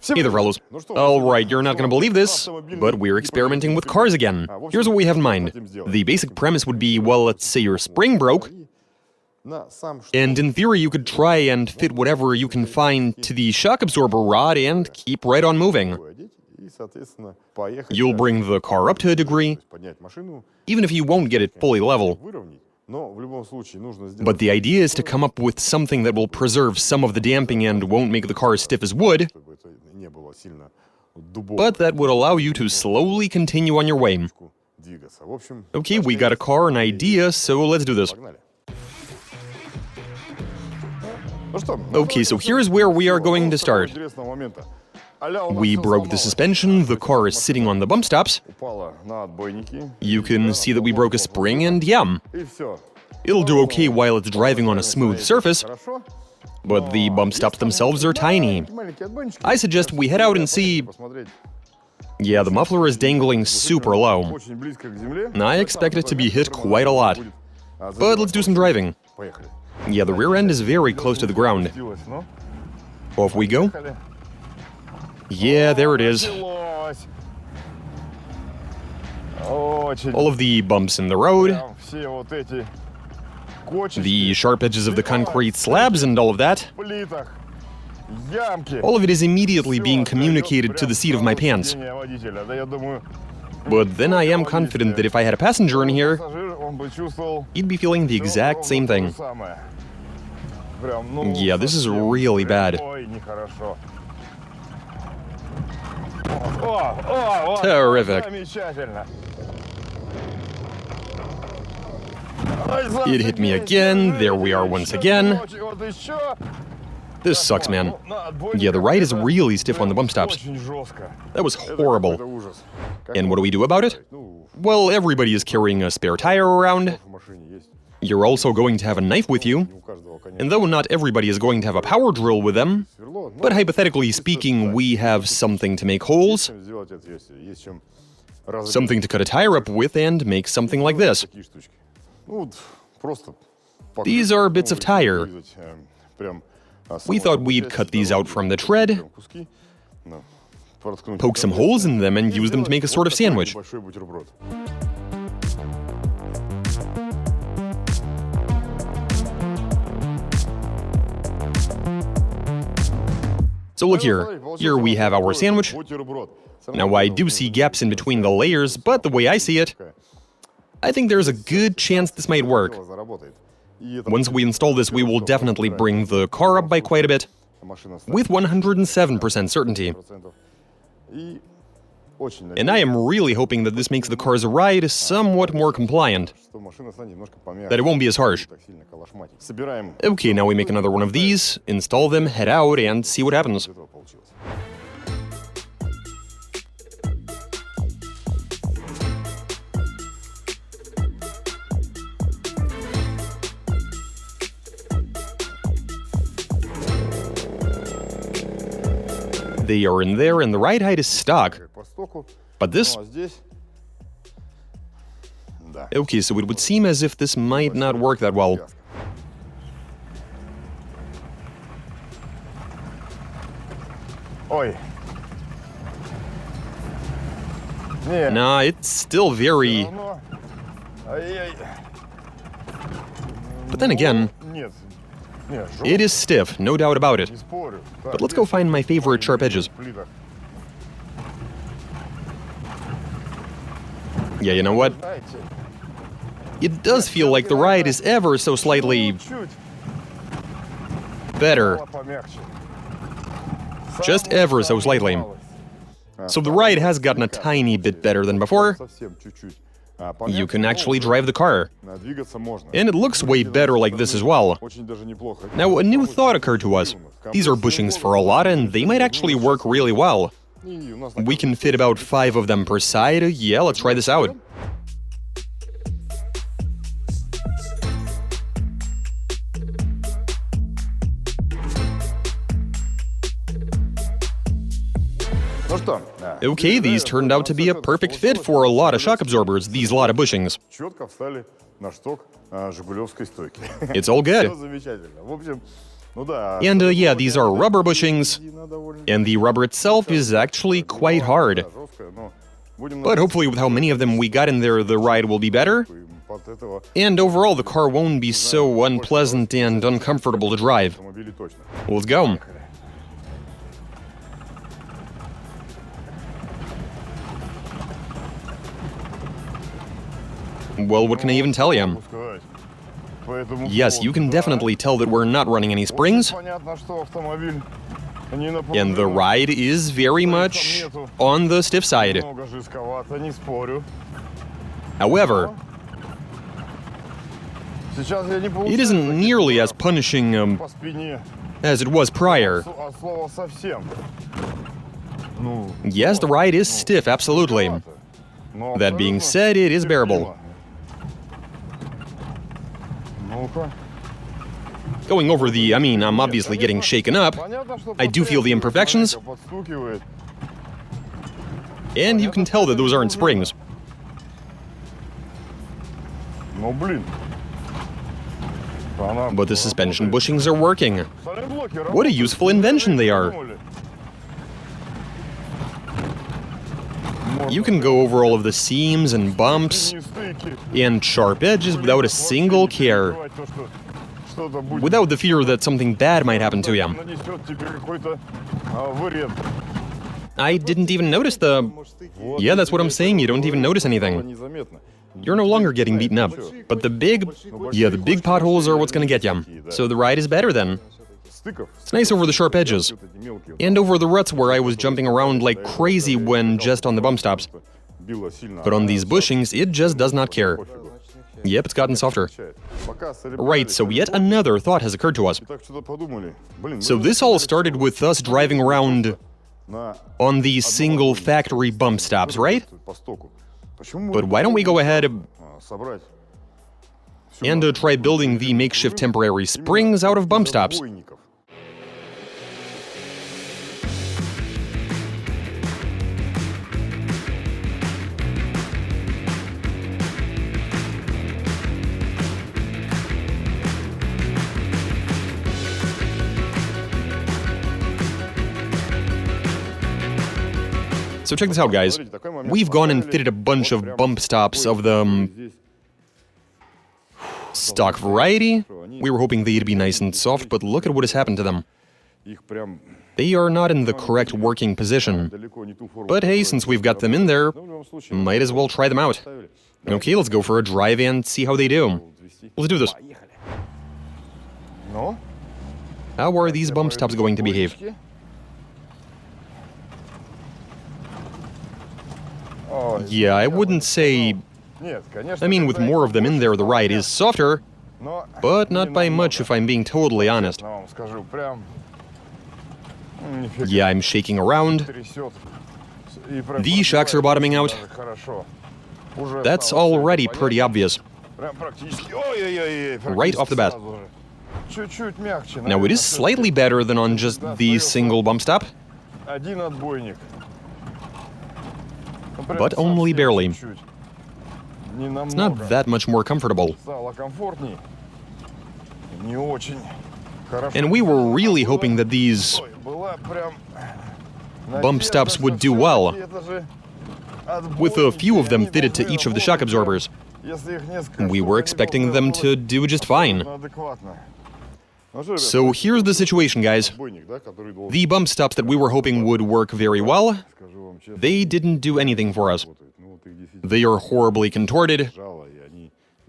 Hey there, fellows. Alright, you're not gonna believe this, but we're experimenting with cars again. Here's what we have in mind. The basic premise would be, well, let's say your spring broke, and in theory you could try and fit whatever you can find to the shock absorber rod and keep right on moving. You'll bring the car up to a degree, even if you won't get it fully level. But the idea is to come up with something that will preserve some of the damping and won't make the car as stiff as wood, but that would allow you to slowly continue on your way. Okay, we got a car, an idea, so let's do this. Okay, so here's where we are going to start. We broke the suspension, the car is sitting on the bump stops. You can see that we broke a spring, and yeah, it'll do okay while it's driving on a smooth surface, but the bump stops themselves are tiny. I suggest we head out and see... Yeah, the muffler is dangling super low. I expect it to be hit quite a lot. But let's do some driving. Yeah, the rear end is very close to the ground. Off we go. Yeah, there it is. All of the bumps in the road, the sharp edges of the concrete slabs and all of that. All of it is immediately being communicated to the seat of my pants. But then I am confident that if I had a passenger in here, he'd be feeling the exact same thing. Yeah, this is really bad. Terrific. It hit me again, there we are once again. This sucks, man. Yeah, the ride is really stiff on the bump stops. That was horrible. And what do we do about it? Well, everybody is carrying a spare tire around. You're also going to have a knife with you. And though not everybody is going to have a power drill with them, but hypothetically speaking, we have something to make holes, something to cut a tire up with, and make something like this. These are bits of tire. We thought we'd cut these out from the tread, poke some holes in them, and use them to make a sort of sandwich. So look here. Here we have our sandwich. Now I do see gaps in between the layers, but the way I see it, I think there's a good chance this might work. Once we install this, we will definitely bring the car up by quite a bit, with 107% certainty. And I am really hoping that this makes the car's ride somewhat more compliant, that it won't be as harsh. Okay, now we make another one of these, install them, head out, and see what happens. They are in there, and the ride height is stuck. But this... Okay, so it would seem as if this might not work that well. Nah, it's still very... But then again, it is stiff, no doubt about it. But let's go find my favorite sharp edges. Yeah, you know what? It does feel like the ride is ever so slightly... better. Just ever so slightly. So the ride has gotten a tiny bit better than before. You can actually drive the car. And it looks way better like this as well. Now, a new thought occurred to us. These are bushings for a lot, and they might actually work really well. We can fit about 5 of them per side. Yeah, let's try this out. Okay, these turned out to be a perfect fit for a lot of shock absorbers, these lot of bushings. It's all good. And yeah, these are rubber bushings, and the rubber itself is actually quite hard. But hopefully with how many of them we got in there, the ride will be better. And overall, the car won't be so unpleasant and uncomfortable to drive. Let's go. Well, what can I even tell you? Yes, you can definitely tell that we're not running any springs. And the ride is very much on the stiff side. However, it isn't nearly as punishing as it was prior. Yes, the ride is stiff, absolutely. That being said, it is bearable. Going over I'm obviously getting shaken up. I do feel the imperfections. And you can tell that those aren't springs. But the suspension bushings are working. What a useful invention they are. You can go over all of the seams and bumps and sharp edges without a single care. Without the fear that something bad might happen to you. I didn't even notice the... Yeah, that's what I'm saying, you don't even notice anything. You're no longer getting beaten up. But the big potholes are what's gonna get you. So the ride is better then. It's nice over the sharp edges. And over the ruts where I was jumping around like crazy when just on the bump stops. But on these bushings, it just does not care. Yep, it's gotten softer. Right, so yet another thought has occurred to us. So this all started with us driving around on these single factory bump stops, right? But why don't we go ahead and try building the makeshift temporary springs out of bump stops? So check this out, guys. We've gone and fitted a bunch of bump stops of the stock variety. We were hoping they'd be nice and soft, but look at what has happened to them. They are not in the correct working position. But hey, since we've got them in there, might as well try them out. Okay, let's go for a drive and see how they do. Let's do this. How are these bump stops going to behave? Yeah, I wouldn't say... with more of them in there, the ride is softer, but not by much if I'm being totally honest. Yeah, I'm shaking around. The shocks are bottoming out. That's already pretty obvious. Right off the bat. Now, it is slightly better than on just the single bump stop. But only barely. It's not that much more comfortable. And we were really hoping that these bump stops would do well, with a few of them fitted to each of the shock absorbers. We were expecting them to do just fine. So here's the situation, guys. The bump stops that we were hoping would work very well, they didn't do anything for us. They are horribly contorted,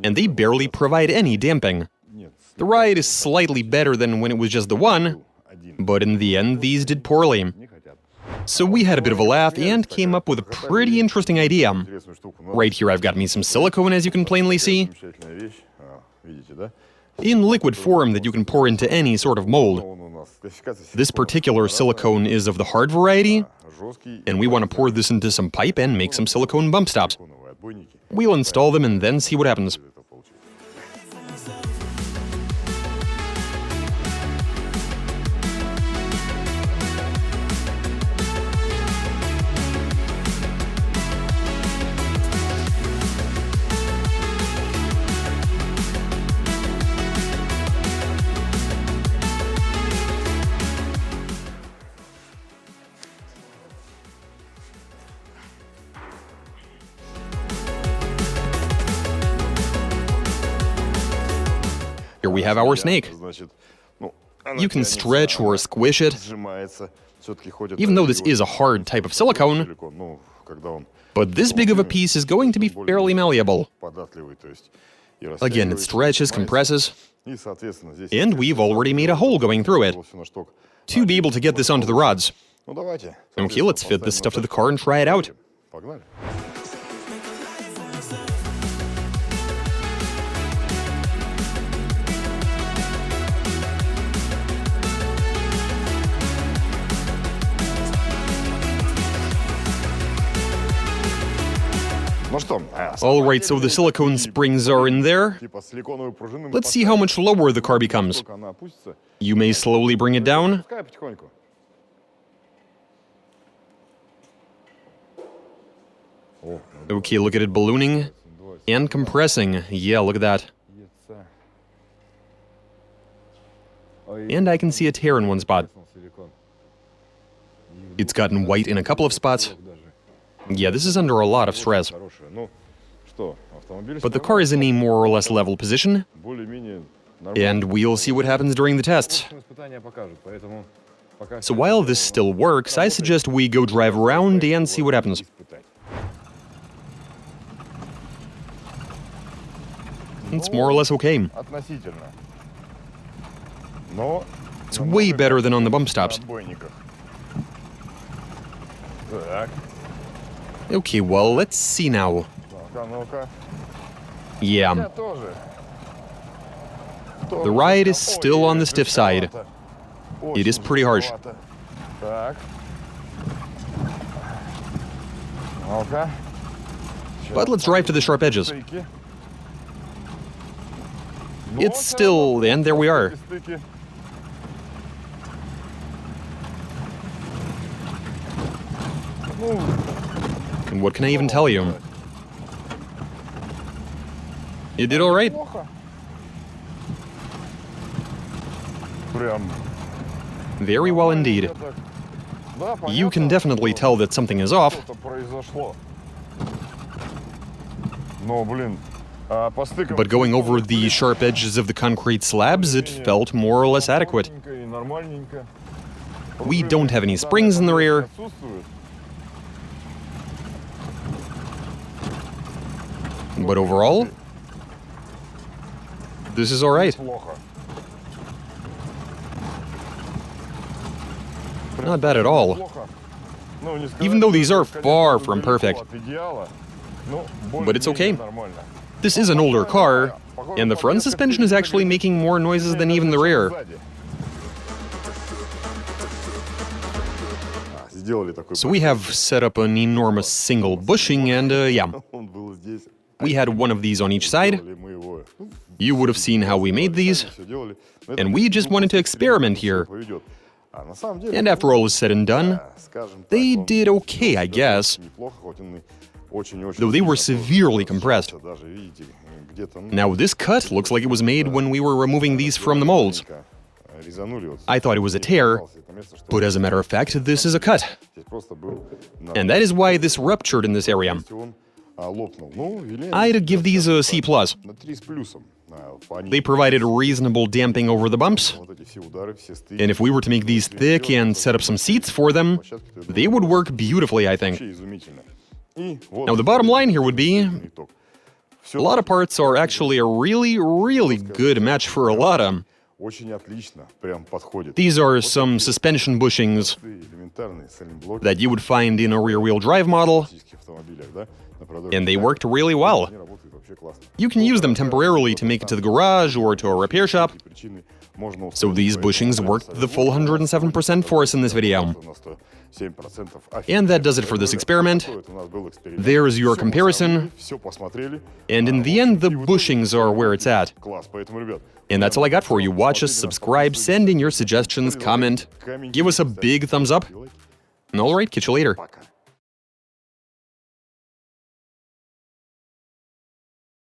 and they barely provide any damping. The ride is slightly better than when it was just the one, but in the end, these did poorly. So we had a bit of a laugh and came up with a pretty interesting idea. Right here I've got me some silicone, as you can plainly see, in liquid form that you can pour into any sort of mold. This particular silicone is of the hard variety, and we want to pour this into some pipe and make some silicone bump stops. We'll install them and then see what happens. here we have our snake. You can stretch or squish it, even though this is a hard type of silicone, but this big of a piece is going to be fairly malleable. Again, it stretches, compresses, and we've already made a hole going through it to be able to get this onto the rods. Okay, let's fit this stuff to the car and try it out. Alright, so the silicone springs are in there. Let's see how much lower the car becomes. You may slowly bring it down. Okay, look at it ballooning and compressing. Yeah, look at that. And I can see a tear in one spot. It's gotten white in a couple of spots. Yeah, this is under a lot of stress. But the car is in a more or less level position, and we'll see what happens during the tests. So while this still works, I suggest we go drive around and see what happens. It's more or less okay. It's way better than on the bump stops. Okay, well, let's see now. Yeah. The ride is still on the stiff side. It is pretty harsh. But let's drive to the sharp edges. It's still... and there we are. And what can I even tell you? You did all right. Very well indeed. You can definitely tell that something is off. But going over the sharp edges of the concrete slabs, it felt more or less adequate. We don't have any springs in the rear. But overall, this is all right. Not bad at all. Even though these are far from perfect. But it's okay. This is an older car, and the front suspension is actually making more noises than even the rear. So we have set up an enormous single bushing, and yeah. We had one of these on each side. You would have seen how we made these. And we just wanted to experiment here. And after all is said and done, they did okay, I guess. Though they were severely compressed. Now this cut looks like it was made when we were removing these from the molds. I thought it was a tear, but as a matter of fact, this is a cut. And that is why this ruptured in this area. I'd give these a C+. They provided reasonable damping over the bumps, and if we were to make these thick and set up some seats for them, they would work beautifully, I think. Now the bottom line here would be, a lot of parts are actually a really, really good match for a Lada. These are some suspension bushings that you would find in a rear-wheel drive model, and they worked really well. You can use them temporarily to make it to the garage or to a repair shop. So these bushings worked the full 107% for us in this video. And that does it for this experiment. There's your comparison. And in the end, the bushings are where it's at. And that's all I got for you. Watch us, subscribe, send in your suggestions, comment, give us a big thumbs up. Alright, catch you later.